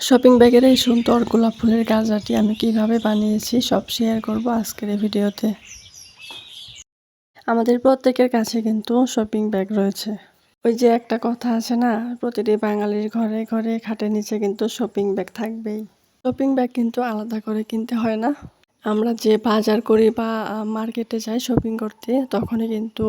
Shopping ব্যাগের এই সুন্দর গোলাপ ফুলের গাজাটি আমি কিভাবে বানিয়েছি সব শেয়ার করব আজকের এই ভিডিওতে। আমাদের প্রত্যেকের কাছে কিন্তু শপিং ব্যাগ রয়েছে। ওই যে একটা কথা আছে না, প্রতিটি বাঙালির ঘরে ঘরে খাটের নিচে কিন্তু শপিং ব্যাগ থাকবেই। শপিং ব্যাগ কিন্তু আলাদা করে কিনতে হয় না। আমরা যে বাজার করি বা মার্কেটে যাই শপিং করতে, তখনই কিন্তু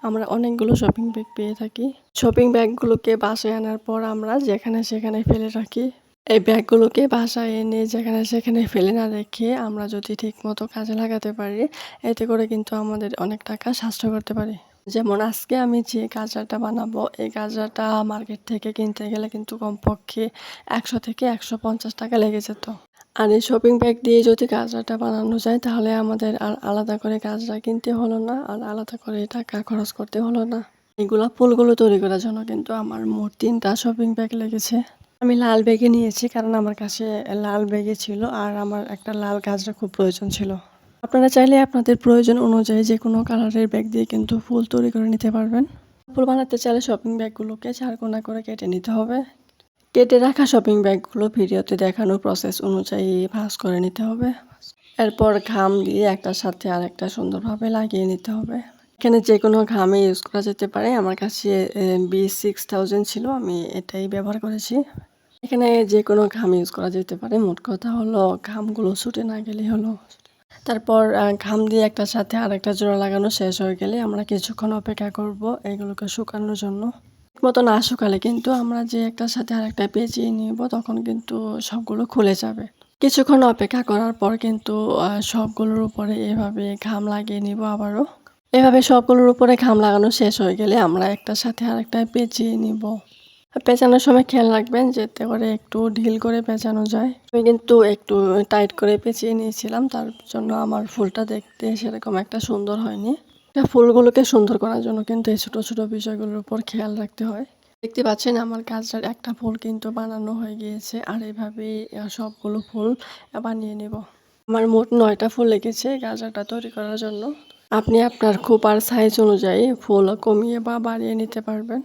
আমরা অনেকগুলো শপিং ব্যাগ পেয়ে থাকি। শপিং ব্যাগগুলোকে বাসায় আনার পর আমরা যেখানে সেখানে ফেলে রাখি। এই ব্যাগগুলোকে বাসায় এনে যেখানে সেখানে ফেলে না রেখে আমরা যদি ঠিকমতো কাজে লাগাতে পারি, এতে করে কিন্তু আমাদের অনেক টাকা সাশ্রয় করতে পারি। যেমন আজকে আমি যে গাজরটা বানাবো, এই গাজরটা মার্কেট থেকে কিনতে গেলে কিন্তু কমপক্ষে ১০০ থেকে ১৫০ টাকা লেগে যেত। আর এই শপিং ব্যাগ দিয়ে যদি গাজরটা বানানো যায়, তাহলে আমাদের আর আলাদা করে গাজর কিনতে হলো না, আর আলাদা করে টাকা খরচ করতে হলো না। এগুলা ফুলগুলো তৈরি করার জন্য কিন্তু আমার মোট ৩টা শপিং ব্যাগ লেগেছে। আমি লাল ব্যাগে নিয়েছি কারণ আমার কাছে লাল ব্যাগে ছিল, আর আমার একটা লাল গাজরা খুব প্রয়োজন ছিল। আপনারা চাইলে আপনাদের প্রয়োজন অনুযায়ী যে কোনো কালারের ব্যাগ দিয়ে কিন্তু ফুল তৈরি করে নিতে পারবেন। ফুল বানাতে চাইলে শপিং ব্যাগগুলোকে ৪ কোনা করে কেটে নিতে হবে। কেটে রাখা শপিং ব্যাগগুলো ভিডিওতে দেখানো প্রসেস অনুযায়ী ভাঁজ করে নিতে হবে। এরপর ঘাম দিয়ে একটার সাথে আরেকটা সুন্দরভাবে লাগিয়ে নিতে হবে। এখানে যে কোনো ঘামে ইউজ করা যেতে পারে। আমার কাছে B6000 ছিল, আমি এটাই ব্যবহার করেছি। এখানে যে কোনো ঘাম ইউজ করা যেতে পারে। মোট কথা হলো ঘামগুলো ছুটে না গেলেই হলো। তারপর ঘাম দিয়ে একটার সাথে আরেকটা জোড়া লাগানো শেষ হয়ে গেলে আমরা কিছুক্ষণ অপেক্ষা করব এগুলোকে শুকানোর জন্য। ঠিকমতো না শুকালে কিন্তু আমরা যে একটার সাথে আরেকটা পেঁচিয়ে নিব, তখন কিন্তু সবগুলো খুলে যাবে। কিছুক্ষণ অপেক্ষা করার পর কিন্তু সবগুলোর উপরে এভাবে ঘাম লাগিয়ে নিব আবারও। এভাবে সবগুলোর উপরে ঘাম লাগানো শেষ হয়ে গেলে আমরা একটার সাথে আরেকটা পেঁচিয়ে নিব। পেঁচানোর সময় খেয়াল রাখবেন যাতে করে একটু ঢিল করে পেঁচানো যায়। আমি কিন্তু একটু টাইট করে পেঁচিয়ে নিয়েছিলাম, তার জন্য আমার ফুলটা দেখতে সেরকম একটা সুন্দর হয়নি। ফুলগুলোকে সুন্দর করার জন্য কিন্তু এই ছোট ছোট বিষয়গুলোর উপর খেয়াল রাখতে হয়। দেখতে পাচ্ছেন আমার গাছটার একটা ফুল কিন্তু বানানো হয়ে গিয়েছে, আর এভাবেই সবগুলো ফুল বানিয়ে নেব। আমার মোট 9টা ফুল লেগেছে গাছটা তৈরি করার জন্য। আপনি আপনার খোপার সাইজ অনুযায়ী ফুল কমিয়ে বা বাড়িয়ে নিতে পারবেন।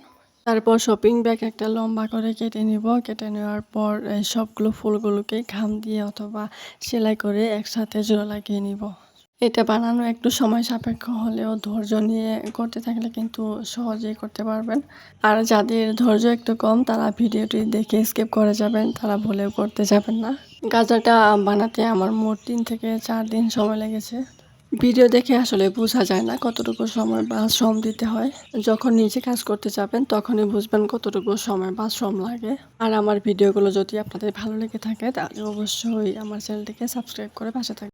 তারপর শপিং ব্যাগ একটা লম্বা করে কেটে নিব। কেটে নেওয়ার পর এই সবগুলো ফুলগুলোকে ঘাম দিয়ে অথবা সেলাই করে একসাথে জোড়া লাগিয়ে নিব। এটা বানানো একটু সময় সাপেক্ষ হলেও ধৈর্য নিয়ে করতে থাকলে কিন্তু সহজেই করতে পারবেন। আর যাদের ধৈর্য একটু কম, তারা ভিডিওটি দেখে স্কিপ করে যাবেন, তারা ভুলেও করতে যাবেন না। গাজাটা বানাতে আমার মোট ৩ থেকে ৪ দিন সময় লেগেছে। ভিডিও দেখে আসলে বোঝা যায় না কতটুকু সময় বা শ্রম দিতে হয়। যখন নিজে কাজ করতে যাবেন তখনই বুঝবেন কতটুকু সময় বা শ্রম লাগে। আর আমার ভিডিওগুলো যদি আপনাদের ভালো লেগে থাকে, তাহলে অবশ্যই আমার চ্যানেলটিকে সাবস্ক্রাইব করে পাশে থাকবেন।